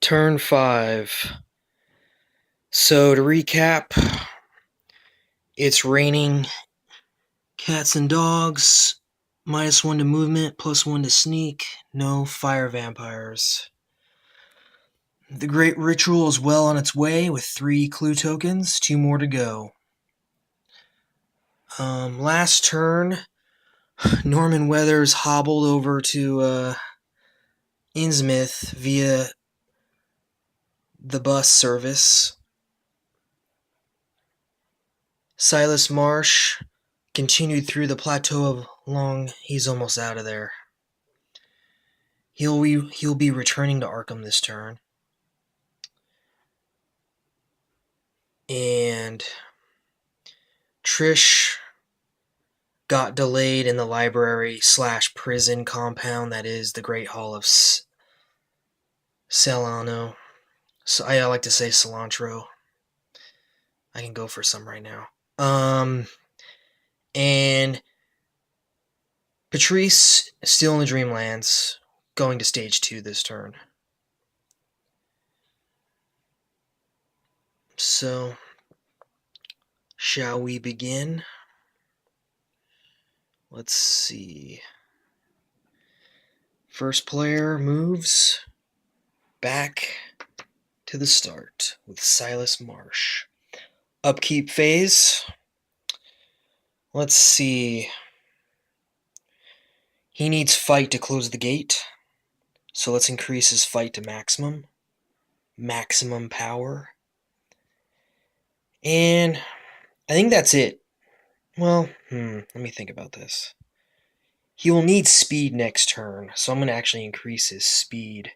Turn 5. So to recap, it's raining cats and dogs, -1 to movement, +1 to sneak, no fire vampires. The Great Ritual is well on its way with 3 clue tokens, 2 more to go. Last turn, Norman Weathers hobbled over to Innsmouth via the bus service. Silas Marsh continued through the Plateau of Long. He's almost out of there. He'll be returning to Arkham this turn. And Trish got delayed in the library/prison compound that is the Great Hall of Celano. So I like to say cilantro. I can go for some right now. And Patrice is still in the Dreamlands, going to stage 2 this turn. So, shall we begin? Let's see. First player moves back to the start with Silas Marsh. Upkeep phase. Let's see. He needs fight to close the gate. So let's increase his fight to maximum. Maximum power. And I think that's it. Well, let me think about this. He will need speed next turn, so I'm going to actually increase his speed.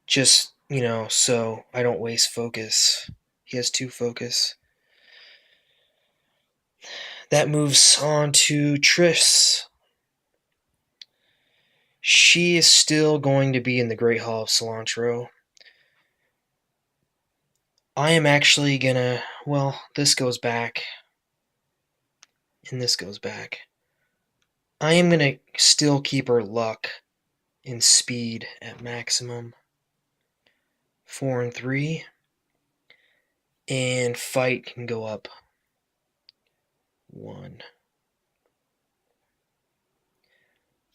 Just, so I don't waste focus. He has 2 focus. That moves on to Triss. She is still going to be in the Great Hall of Cilantro. I am actually gonna, this goes back, and this goes back. I am gonna still keep her luck and speed at maximum. 4 and 3. And fight can go up 1.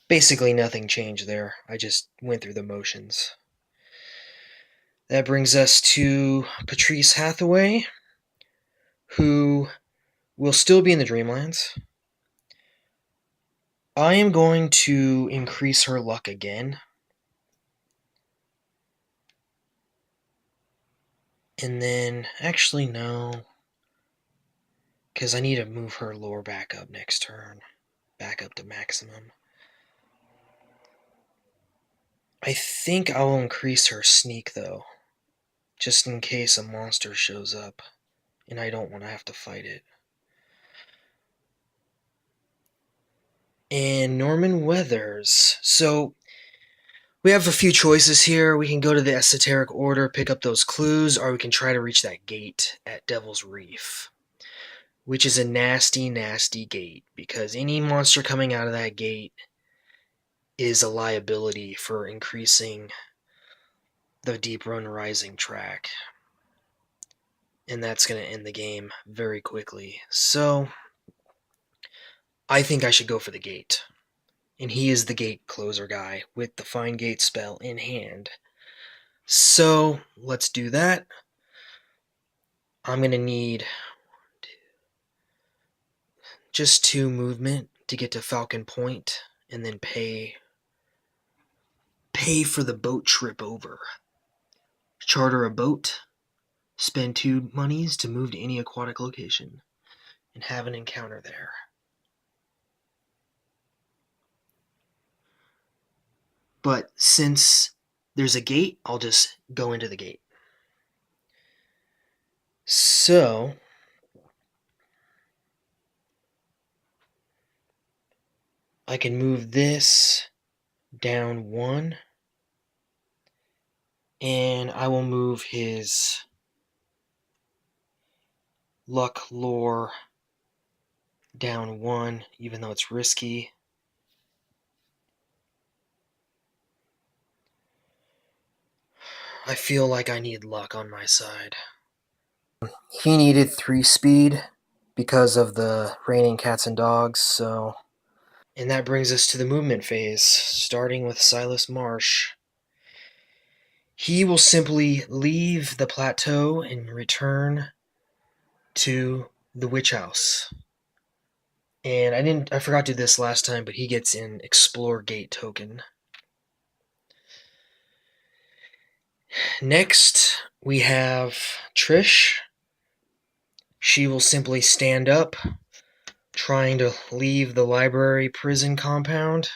Basically nothing changed there. I just went through the motions. That brings us to Patrice Hathaway, who will still be in the Dreamlands. I am going to increase her luck again. And then, actually no, because I need to move her lore back up next turn. Back up to maximum. I think I will increase her sneak, though, just in case a monster shows up, and I don't want to have to fight it. And Norman Weathers. So, we have a few choices here. We can go to the Esoteric Order, pick up those clues, or we can try to reach that gate at Devil's Reef, which is a nasty, nasty gate, because any monster coming out of that gate is a liability for increasing the Deep Run Rising track. And that's going to end the game very quickly. So, I think I should go for the gate. And he is the gate closer guy with the Find Gate spell in hand. So, let's do that. I'm going to need just 2 movement to get to Falcon Point, and then pay for the boat trip over. Charter a boat, spend 2 monies to move to any aquatic location, and have an encounter there. But since there's a gate, I'll just go into the gate. So, I can move this down 1, and I will move his luck lore down 1, even though it's risky. I feel like I need luck on my side. He needed 3 speed because of the raining cats and dogs, so... And that brings us to the movement phase, starting with Silas Marsh. He will simply leave the plateau and return to the witch house. And I forgot to do this last time, but he gets an Explore Gate token. Next, we have Trish. She will simply stand up, trying to leave the library prison compound.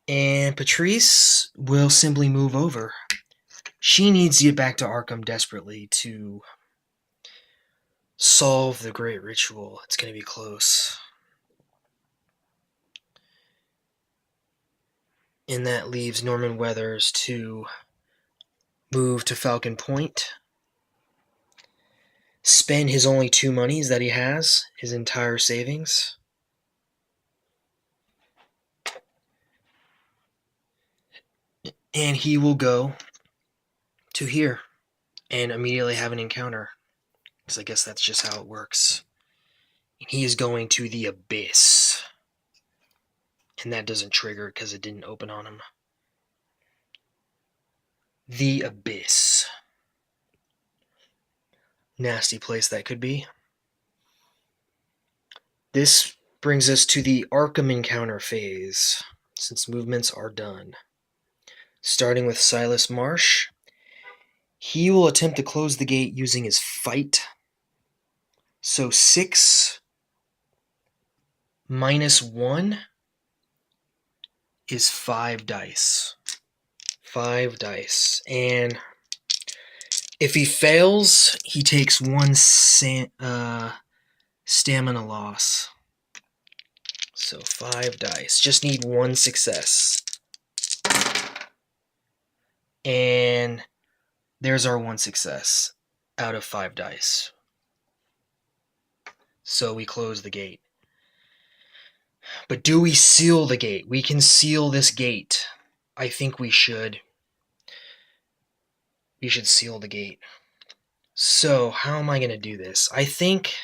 And Patrice will simply move over. She needs to get back to Arkham desperately to solve the great ritual. It's going to be close. And that leaves Norman Weathers to move to Falcon Point, spend his only 2 monies that he has, his entire savings. And he will go to here and immediately have an encounter. Because I guess that's just how it works. And he is going to the Abyss. And that doesn't trigger because it didn't open on him. The Abyss. Nasty place that could be. This brings us to the Arkham encounter phase, since movements are done. Starting with Silas Marsh, he will attempt to close the gate using his fight. So 6 minus 1 is 5 dice. 5 dice. And if he fails, he takes 1 stamina loss. So 5 dice. Just need 1 success. And there's our 1 success out of 5 dice. So we close the gate. But do we seal the gate? We can seal this gate. I think we should. We should seal the gate. So, how am I going to do this? I think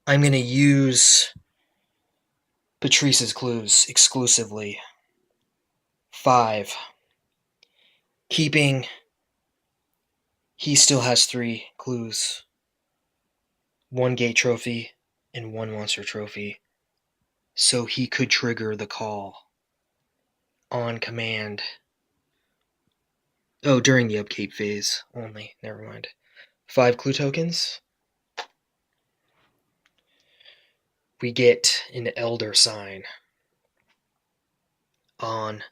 I'm going to use Patrice's clues exclusively. 5. Keeping... He still has 3 clues. 1 gate trophy and 1 monster trophy. So he could trigger the call on command. Oh, during the upkeep phase only. Never mind. 5 clue tokens. We get an Elder sign on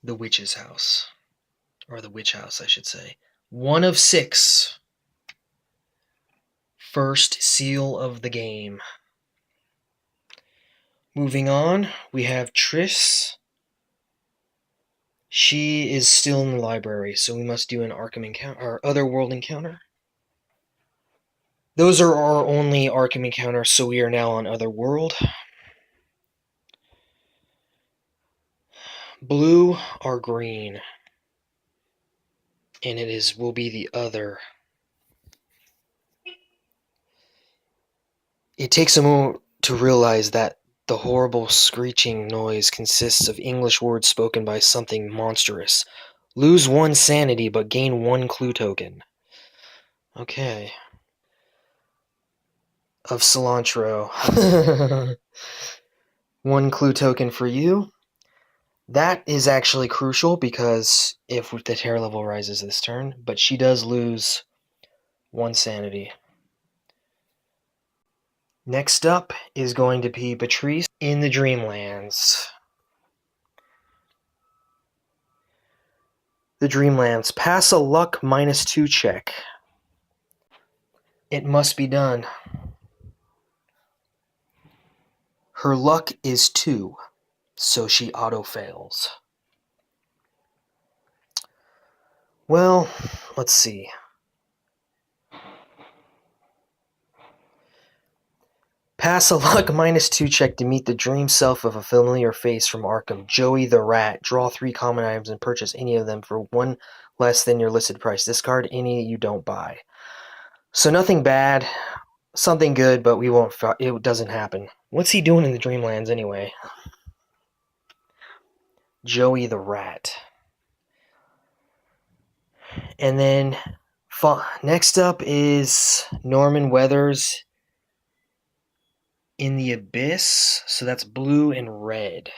the witch's house. Or the witch house, I should say. 1 of 6. First seal of the game. Moving on, we have Triss. She is still in the library, so we must do an Arkham encounter, or Otherworld encounter. Those are our only Arkham encounters, so we are now on Otherworld. Blue or green, and will be the other. It takes a moment to realize that the horrible screeching noise consists of English words spoken by something monstrous. Lose 1 sanity, but gain 1 clue token. Okay. Of cilantro. 1 clue token for you. That is actually crucial because if the terror level rises this turn, but she does lose 1 sanity. Next up is going to be Patrice in the Dreamlands. The Dreamlands. Pass a luck -2 check. It must be done. Her luck is 2, so she auto-fails. Well, let's see. Pass a luck -2 check to meet the dream self of a familiar face from Arkham. Joey the Rat. Draw 3 common items and purchase any of them for 1 less than your listed price. Discard any you don't buy. So nothing bad, something good, but we won't. It doesn't happen. What's he doing in the Dreamlands anyway? Joey the Rat. And then next up is Norman Weathers in the Abyss. So that's blue and red.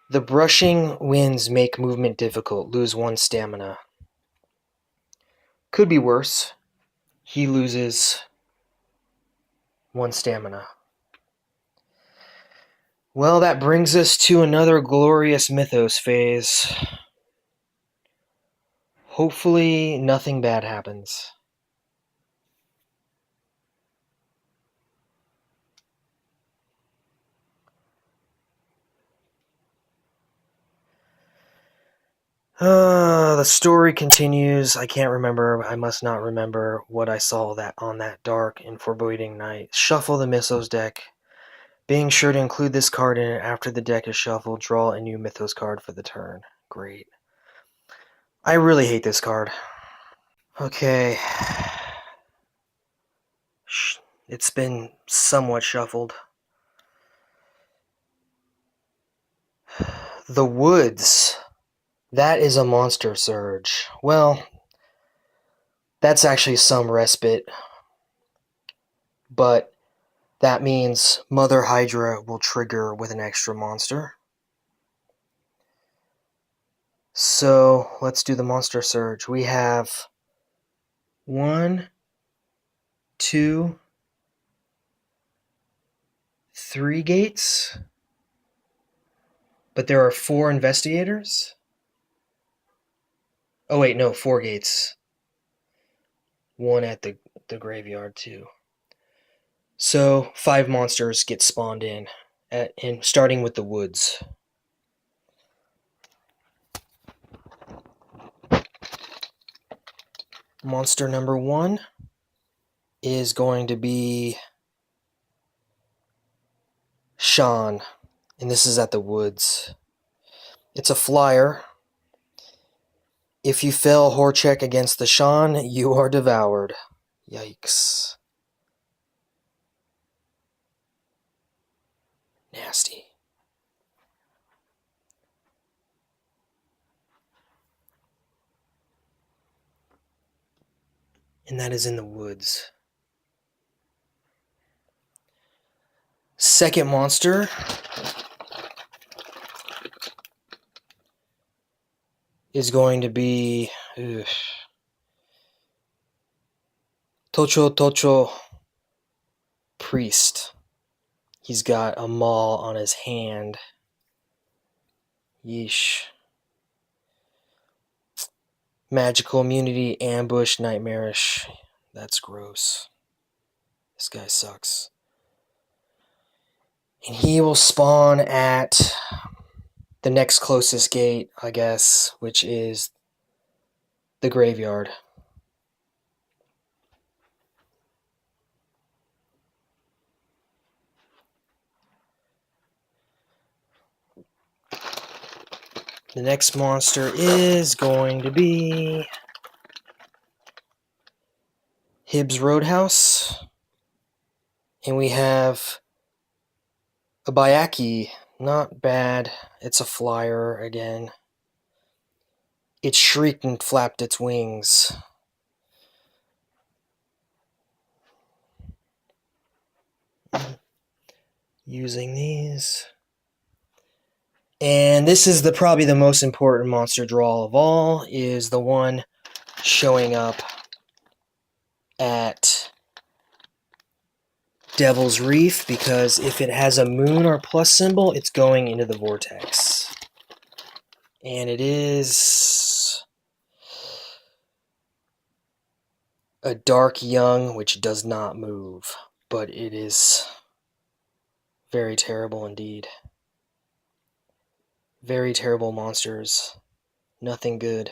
The brushing winds make movement difficult. Lose 1 stamina. Could be worse. He loses 1 stamina. Well, that brings us to another glorious Mythos phase. Hopefully, nothing bad happens. The story continues. I can't remember. I must not remember what I saw that on that dark and foreboding night. Shuffle the Mythos deck. Being sure to include this card in it after the deck is shuffled. Draw a new Mythos card for the turn. Great. I really hate this card. Okay. It's been somewhat shuffled. The Woods. That is a monster surge. Well, that's actually some respite. But that means Mother Hydra will trigger with an extra monster. So let's do the monster surge. We have 1, 2, 3 gates. But there are 4 investigators. Oh wait, no, 4 gates. 1 at the graveyard too. So 5 monsters get spawned in, starting with the Woods. Monster number 1 is going to be Sean, and this is at the Woods. It's a flyer. If you fail Horror check against the Sean, you are devoured. Yikes. Nasty. And that is in the Woods. Second monster is going to be Tocho Priest. He's got a maul on his hand. Yeesh. Magical immunity, ambush, nightmarish. That's gross. This guy sucks. And he will spawn at the next closest gate, I guess, which is the graveyard. The next monster is going to be Hibbs Roadhouse. And we have a Bayaki. Not bad. It's a flyer again. It shrieked and flapped its wings. Using these. And this is probably the most important monster draw of all, is the one showing up at Devil's Reef, because if it has a moon or plus symbol, it's going into the vortex. And it is a Dark Young, which does not move, but it is very terrible indeed. Very terrible monsters. Nothing good.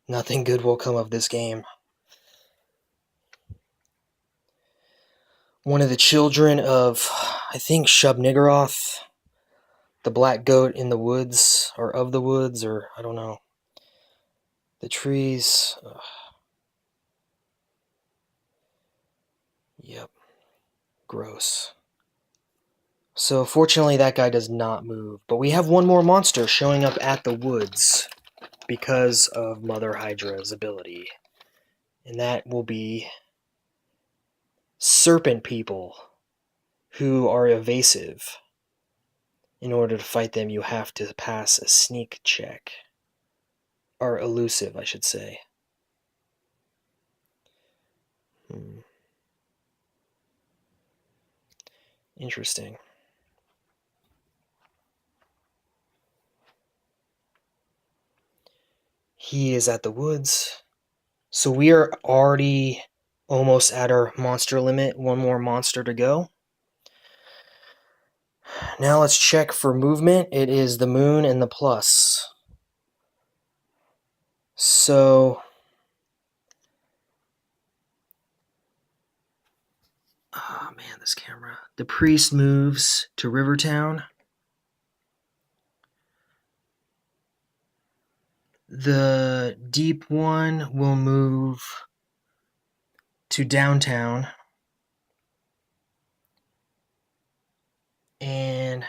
Nothing good will come of this game. One of the children of, I think, Shub-Niggurath The black goat in the woods, or of the woods, or I don't know. The trees. Ugh. Yep. Gross. So fortunately that guy does not move. But we have one more monster showing up at the woods because of Mother Hydra's ability. And that will be serpent people who are evasive. In order to fight them, you have to pass a sneak check. Or elusive, I should say. Interesting. He is at the woods. So we are already almost at our monster limit. One more monster to go. Now let's check for movement. It is the moon and the plus. So... oh man, this camera. The priest moves to Rivertown. The deep one will move to downtown. And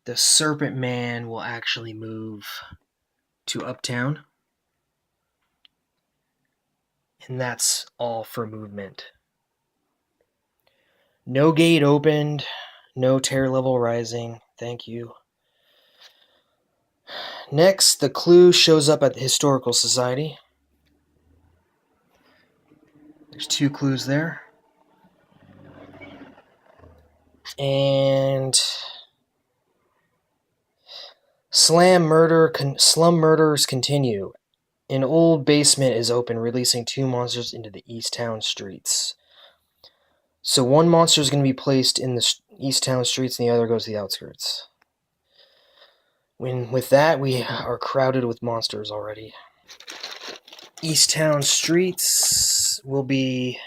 the serpent man will actually move to uptown. And that's all for movement. No gate opened. No tear level rising. Thank you. Next, the clue shows up at the Historical Society. There's 2 clues there. And slum murders continue. An old basement is open, releasing 2 monsters into the East Town streets. So one monster is going to be placed in the East Town streets and the other goes to the outskirts. With that, we are crowded with monsters already. East Town streets will be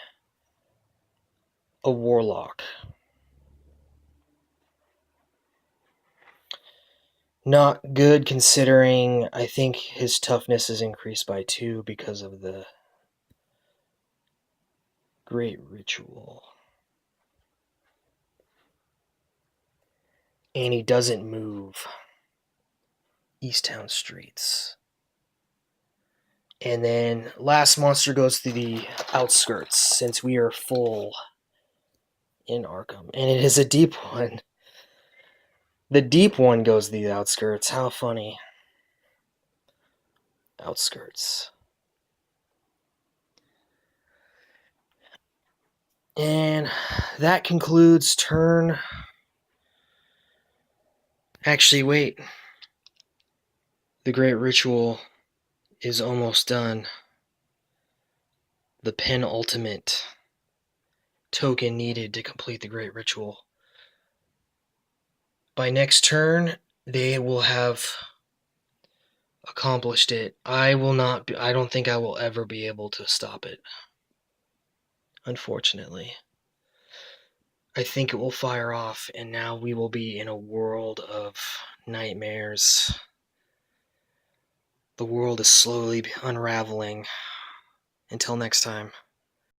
a warlock. Not good considering I think his toughness is increased by 2 because of the Great Ritual. And he doesn't move. East Town streets. And then last monster goes to the outskirts since we are full in Arkham. And it is a deep one. The deep one goes to the outskirts. How funny. Outskirts. And that concludes turn... actually, wait. The Great Ritual is almost done. The penultimate token needed to complete the Great Ritual. By next turn, they will have accomplished it. I don't think I will ever be able to stop it. Unfortunately. I think it will fire off, and now we will be in a world of nightmares. The world is slowly unraveling. Until next time.